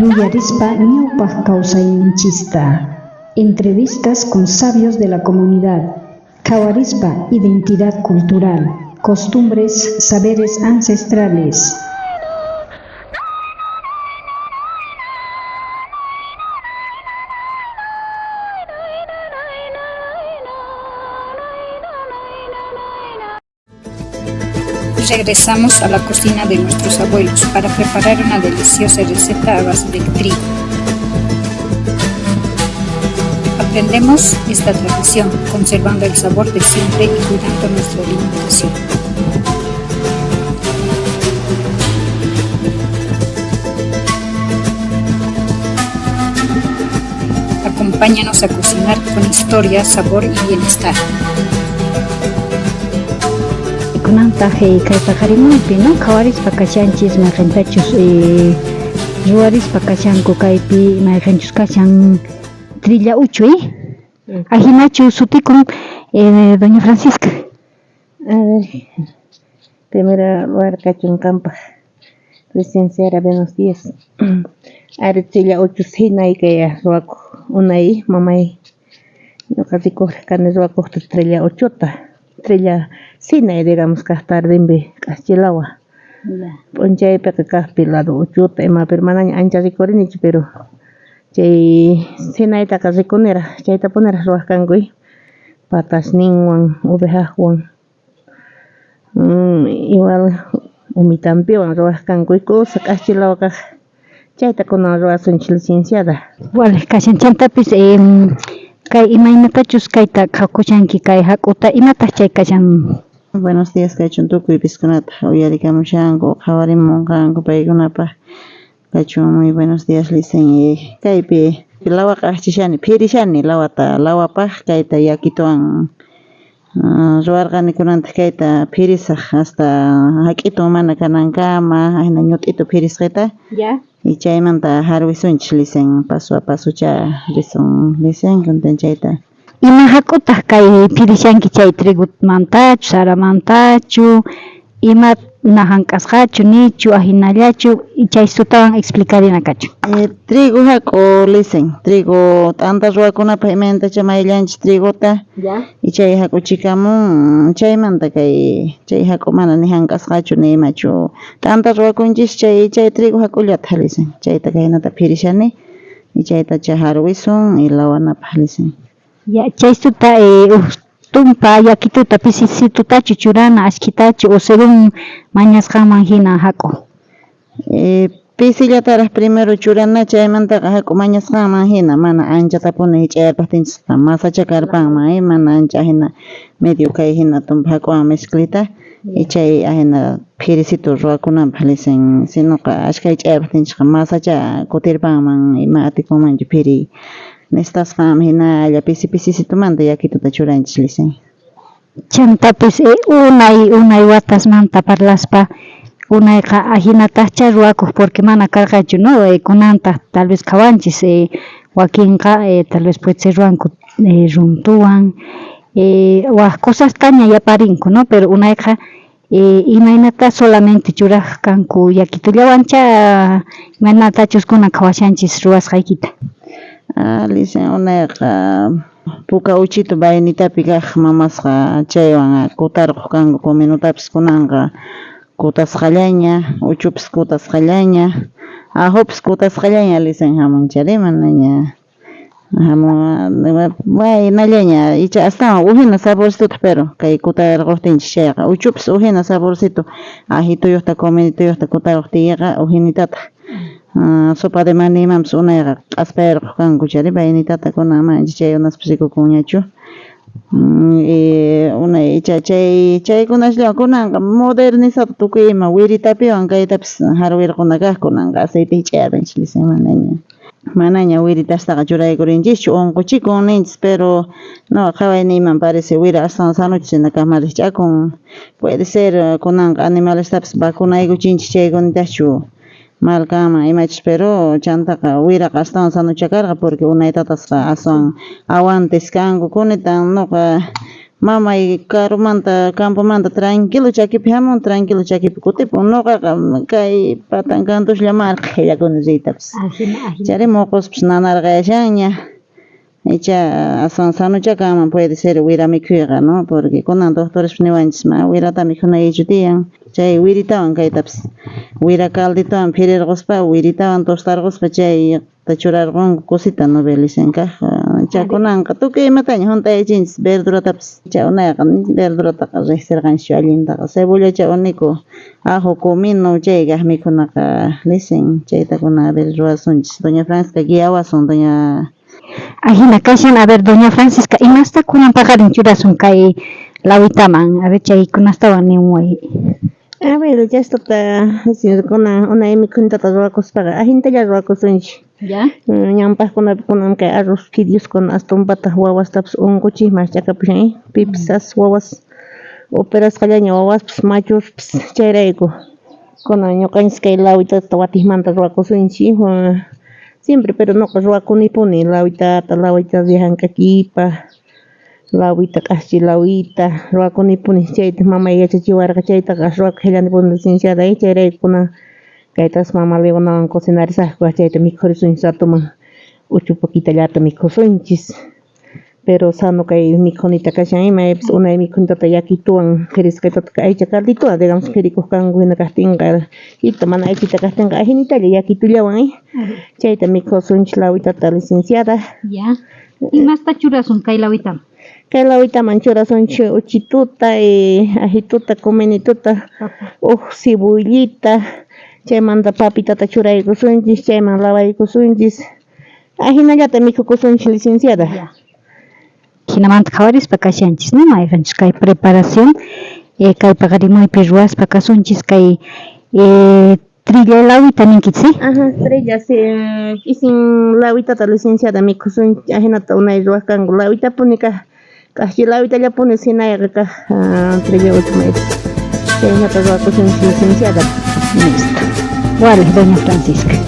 Yuyarispa ñawpaq kawsayninchista. Entrevistas con sabios de la comunidad. Kawarispa identidad cultural, costumbres, saberes ancestrales. Regresamos a la cocina de nuestros abuelos para preparar una deliciosa receta a base de trigo. Aprendemos esta tradición, conservando el sabor de siempre y cuidando nuestra alimentación. Acompáñanos a cocinar con historia, sabor y bienestar. Kunantaje kaypaqarimunpi, ¿no? Kawarispa kashanchis mayqantachus ruwarispa kashanku kaypi mayqanchus kashan trilla uchuy. Ajinachu sutikun doña Francisca. Primera lugar kachun campaj. Licenciada, buenos días. Ari trilla uchu hinay kaya ruwaku unay mamay. Ñuqa rikuqraqani ruwakuqta trilla uchota. Trilla sinay digamos kaqtardinpi k'achilawa. P'unchaypiqa kaqpi lado uchuta imapi manaña ancha rikurinichu pero chay sinaytaqa rikunira chaytapunira ruwaq patasninwan ovejaswan igual umitanpiwan ruwaq kankuy kusa k'achilawa kaq chayta kunan ruwasunchik licenciada. Vale, kashanchantapis kay imaynatachus kayta qhawkushanki kay hak'uta imataq chay kashan. Buenos días kaychun tukuy piskunata uyarikamushanku qhawarimunqanku paykunapaq kaychun muy buenos días licen kaypi lawaqa achishani phirishani lawapaq kayta yakituwan ruwarqani kunanta kayta phirisaq hasta hak'ituwan mana kanankama hina ñut'itu phirisqita Ya. y chaymanta harwisunchik licen paso a paso cha risun licen kuntan chayta. Ima hak'utaq kay phirishanki chay trigumantachu, saramantachu, ima na hank'asqachu nichu ahinallachu y chay sutawan explicarina kachu. Trigo hak'u licen, trigo t'anta ruwakunapaq imaynatacha mayllanchik triguta Ya. y chay hak'uchikamun chaymanta kay chay hak'u mana ni hank'asqachu ni imachu t'anta ruwakunchik chay trigo hak'ullata licen chayta kaynata phirishani y chaytacha harwisun y lawanapaq licen. Ya chay suta tumpa yakituta pisisitutachu churana ashkitachu o según mañasqanman hina hak'u. Pisillataraq primero churana chaymantaqa hak'u mañasqanman hina mana anchatapuni hich'ayapaqtinchik masacha karpanman mana ancha hina medio kay hina tumpa hak'uwan mezclita y chay hina phirisito ruwakunanpaq licen sinoqa ashka hich'ayapaqtinchik masacha kutirpanman ima atikunmanchu phiri nestasqam hinalla pisisitumanta yakituta churanchik licen. Chantapis unay watasmanta parlaspa unayqa ahinataqcha ruwakuq porque mana karqachu no kunanta tal vez qhawanchis wakinqa tal vez puede ser ruwanku runtuwan waq cosasqaña yaparinku no pero unayqa imaynata solamente churaq kanku yakitullawancha imaynatachus kunan qhawashanchis ruwasqaykita. Licen unayqa puka uchito baynitapi kaq mamasqa chaywan kutarquq kanku cominutapis kunanqa kutasqallaña uchupis kutasqallaña ajupis kutasqallaña licen hamun chari manaña hamun waynallaña icha astawan uhina saborcito pero kay kutarquqtinchik chayqa uchupis uhina saborcito ajituyuqta cominituyuqta kutarquqtiqa uhinitata sopa de maní imapas unayqa q'aspayarquq kanku chari baynitata kunan manchi chay unaspis rikukunñachu unay chaykunashlla kunanqa modernizado tukuy ima wiritapiwan kaytapis harwirquna kaq kunanqa aceite hich'ayarqanchik licen manaña wiritashtaqa churaykurinchikchu unquchikun ninchik pero no qhawayniyman parece wira astawan sanuchik chayna kaqmariq ch'akun puede ser kunanqa animalestapis vacunaykuchinchik chaykunatachus malkama imachis pero chantaqa wiraqa astawan sanuchakarqa porque unaytatasqa aswan awantes kanku kunitan nuqa mamay carumanta campomanta tranquilo chakipi hamun tranquilo chakipi kutipun noqaqa kay patankantushlla marqillakunichitapas chari moqospish nanarqayashanña icha aswan sanuchaqa ama puede ser wira mikhuyqa no porque kunan doctores niwanchis ma wirata mikhunaychu tiyan chay wiritawan kaytapas wira calditowan phirirquspa wiritawan tostarquspa chay churarqunku cosita no belicenkaq chakunanqa tukuy imataña hunt'aychinchis verduratapas cha unayqa verdurataqa riqsirqanchikchu allintaqa cebollacha uniku ajo comino chaykaq mikhunaqa lisen chaytakuna a ver ruwasunchis doña Francisca guiawasun doña Ajina kashan, a ver, doña Francisca, imasta kunan paqarin churasun kay lawitaman, a ver, chaykunastawan nimuway. A ver, ya está kuna una mikhunitata ruwakuspaqa ahintalla ruwakusunchik. Ya. Ñanpaqkunapi kunan kay arroz quirios con astumpata wawastapas unquchikman chakapishan pipisas wawas operasqallaña wawaspis machuspis chayrayku kunan ñuqanchis kay lawitata watijmanta ruwakusunchik siempre pero noqa ruwakunipuni lawita llank'akipa lawita q'aschi lawita ruwakunipuni chayta mamay yachachiwarqa chaytaqa ruwakujillanipuni licenciada chayraykuna kaytas mama Leonawan cocinarisaqku chayta mikhurisunchis ratuman uchupaquitallata mikhusunchis pero sano kay mikhunita kashan imaypis unay mikhunitata yakituwan qhiriskaytataka aycha caldituwan digamos qhirikuq kanku hina kaqtinqa hita mana aychita kaqtinqa ahinitalla yakitullawan chayta mikhusunchis lawitata licenciada. Ya. Imasta churasun kay lawitaman. Kay lawitaman churasunchis uchituta ajituta cominituta cebullita chaymanta papitata churaykusunchis chayman lawaykusunchis ahinallata mikhukusunchis licenciada. Hinamanta qhawarispa kashanchis no mayqanchis kay preparación kay paqarimuypi ruwaspa kasunchis kay trilla lawita ninkichis. Ajá, trilla isin lawitata licenciada mikhusunchis ahinata unay ruwasqanku lawitapunika q'aschi lawitallapuni sinayqa trilla uchumaypis chaynata ruwakusunchis licenciada. Listo. Vale, doña Francisca.